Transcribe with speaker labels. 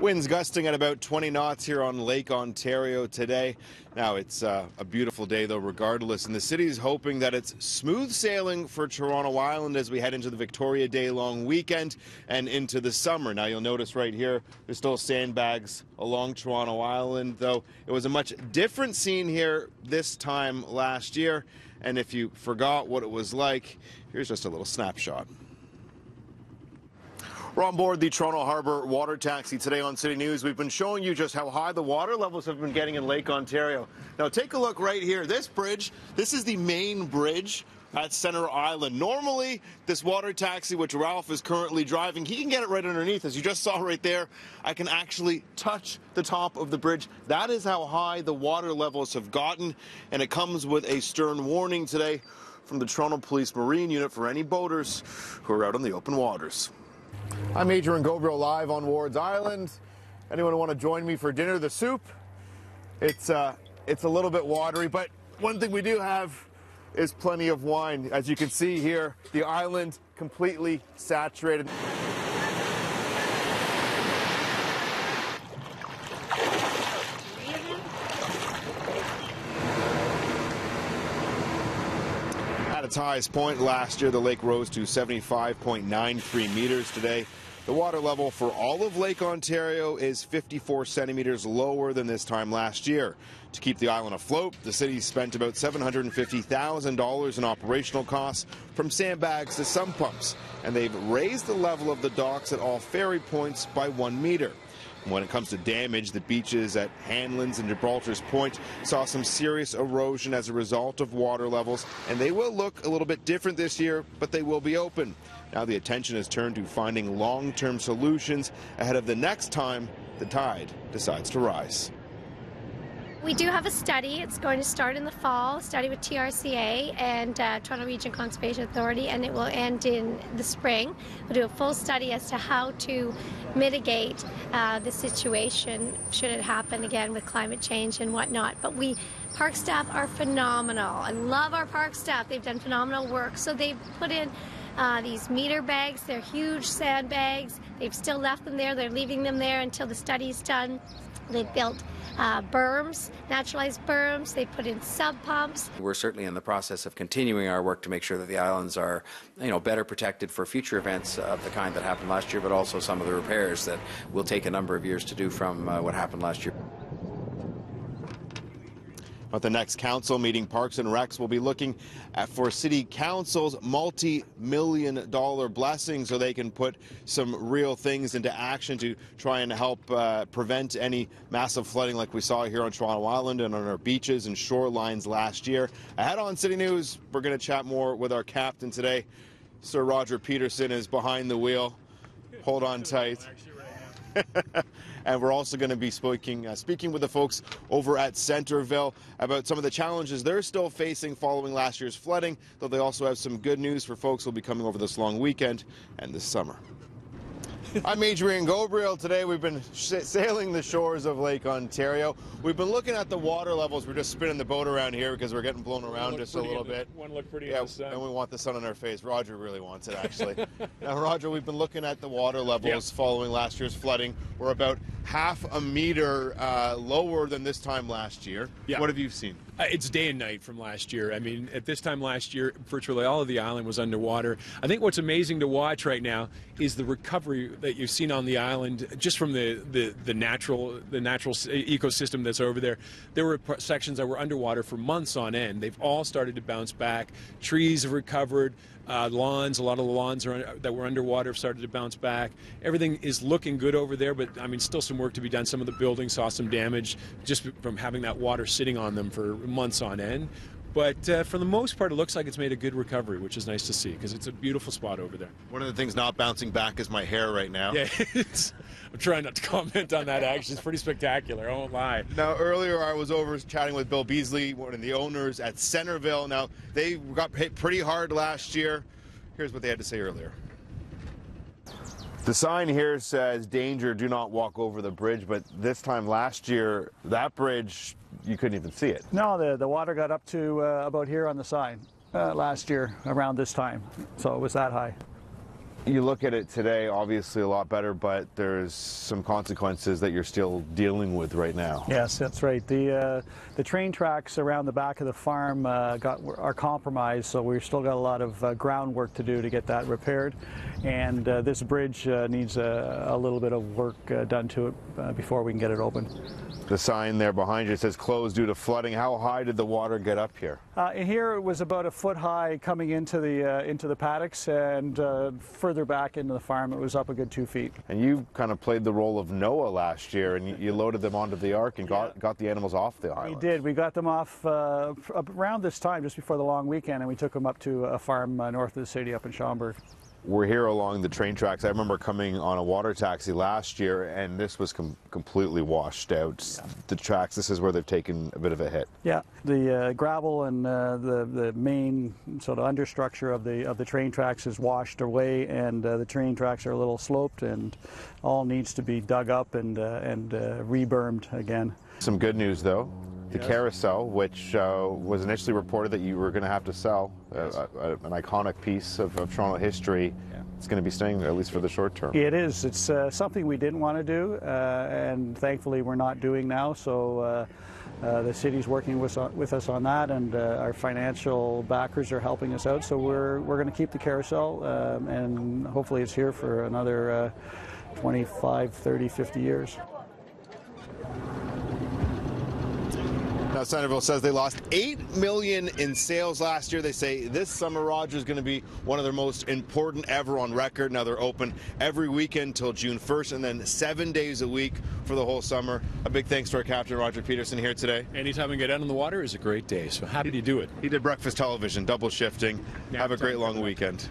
Speaker 1: Winds gusting at about 20 knots here on Lake Ontario today. Now, it's a beautiful day, though, regardless, and the city is hoping that it's smooth sailing for Toronto Island as we head into the Victoria Day long weekend and into the summer. Now, you'll notice right here, there's still sandbags along Toronto Island, though it was a much different scene here this time last year. And if you forgot what it was like, here's just a little snapshot. We're on board the Toronto Harbour water taxi today on City News. We've been showing you just how high the water levels have been getting in Lake Ontario. Now take a look right here. This bridge, this is the main bridge at Centre Island. Normally, this water taxi, which Ralph is currently driving, he can get it right underneath. As you just saw right there, I can actually touch the top of the bridge. That is how high the water levels have gotten, and it comes with a stern warning today from the Toronto Police Marine Unit for any boaters who are out on the open waters. I'm Adrian Ghobrial live on Ward's Island. Anyone want to join me for dinner? The soup, it's a little bit watery, but one thing we do have is plenty of wine. As you can see here, the island completely saturated. At its highest point last year, the lake rose to 75.93 meters today. The water level for all of Lake Ontario is 54 centimeters lower than this time last year. To keep the island afloat, the city spent about $750,000 in operational costs, from sandbags to sump pumps, and they've raised the level of the docks at all ferry points by 1 meter. When it comes to damage, the beaches at Hanlan's and Gibraltar's Point saw some serious erosion as a result of water levels, and they will look a little bit different this year, but they will be open. Now the attention is turned to finding long-term solutions ahead of the next time the tide decides to rise.
Speaker 2: We do have a study. It's going to start in the fall, a study with TRCA and Toronto Region Conservation Authority, and it will end in the spring. We'll do a full study as to how to mitigate the situation should it happen again with climate change and whatnot. But park staff are phenomenal. I love our park staff. They've done phenomenal work. So they've put in these meter bags. They're huge sandbags. They've still left them there. They're leaving them there until the study's done. They've built berms, naturalized berms. They put in sub pumps.
Speaker 3: We're certainly in the process of continuing our work to make sure that the islands are, better protected for future events of the kind that happened last year, but also some of the repairs that will take a number of years to do from what happened last year.
Speaker 1: At the next council meeting, Parks and Recs will be looking for City Council's multi-million-dollar blessing so they can put some real things into action to try and help prevent any massive flooding like we saw here on Toronto Island and on our beaches and shorelines last year. Ahead on City News, we're going to chat more with our captain today. Sir Roger Peterson is behind the wheel. Hold on tight. And we're also going to be speaking with the folks over at Centreville about some of the challenges they're still facing following last year's flooding, though they also have some good news for folks who will be coming over this long weekend and this summer. I'm Adrian Ghobrial. Today we've been sailing the shores of Lake Ontario. We've been looking at the water levels. We're just spinning the boat around here because we're getting blown around just a little bit.
Speaker 4: One look pretty in the sun.
Speaker 1: And we want the sun on our face. Roger really wants it, actually. Now, Roger, we've been looking at the water levels following last year's flooding. We're about half a meter lower than this time last year.
Speaker 4: Yeah.
Speaker 1: What have you seen?
Speaker 4: It's day and night from last year. I mean, at this time last year, virtually all of the island was underwater. I think what's amazing to watch right now is the recovery that you've seen on the island just from the natural ecosystem that's over there. There were sections that were underwater for months on end. They've all started to bounce back. Trees have recovered. Lawns, a lot of the lawns that were underwater have started to bounce back. Everything is looking good over there, but I mean, still some work to be done. Some of the buildings saw some damage just from having that water sitting on them for months on end. But for the most part, it looks like it's made a good recovery, which is nice to see because it's a beautiful spot over there.
Speaker 1: One of the things not bouncing back is my hair right now.
Speaker 4: Yeah, I'm trying not to comment on that, actually. It's pretty spectacular, I won't lie.
Speaker 1: Now, earlier I was over chatting with Bill Beasley, one of the owners at Centreville. Now, they got hit pretty hard last year. Here's what they had to say earlier. The sign here says, "Danger, do not walk over the bridge," but this time last year, that bridge, you couldn't even see it.
Speaker 5: No, the water got up to about here on the sign last year around this time, so it was that high.
Speaker 1: You look at it today, obviously a lot better, but there's some consequences that you're still dealing with right now.
Speaker 5: Yes, that's right. The train tracks around the back of the farm are compromised, so we've still got a lot of groundwork to do to get that repaired. And this bridge needs a little bit of work done to it before we can get it open.
Speaker 1: The sign there behind you says closed due to flooding. How high did the water get up here?
Speaker 5: Here it was about a foot high coming into the paddocks, and further back into the farm it was up a good 2 feet.
Speaker 1: And you kind of played the role of Noah last year, and you loaded them onto the ark and got the animals off the island.
Speaker 5: We did. We got them off around this time, just before the long weekend, and we took them up to a farm north of the city up in Schaumburg.
Speaker 1: We're here along the train tracks. I remember coming on a water taxi last year, and this was completely washed out. Yeah. The tracks, this is where they've taken a bit of a hit.
Speaker 5: Yeah, the gravel and the main sort of understructure of the train tracks is washed away, and the train tracks are a little sloped, and all needs to be dug up and rebermed again. Some
Speaker 1: good news, though. The carousel, which was initially reported that you were going to have to sell, an iconic piece of Toronto history, it's going to be staying, at least for the short term.
Speaker 5: It is. It's something we didn't want to do, and thankfully we're not doing now. So the city's working with us on that, and our financial backers are helping us out. So we're going to keep the carousel, and hopefully it's here for another 25, 30, 50 years.
Speaker 1: Now, Centerville says they lost $8 million in sales last year. They say this summer, Roger, is going to be one of their most important ever on record. Now, they're open every weekend till June 1st, and then 7 days a week for the whole summer. A big thanks to our captain, Roger Peterson, here today.
Speaker 4: Anytime we get out on the water is a great day, so how did you do it?
Speaker 1: He did breakfast television, double shifting. Have a great long weekend.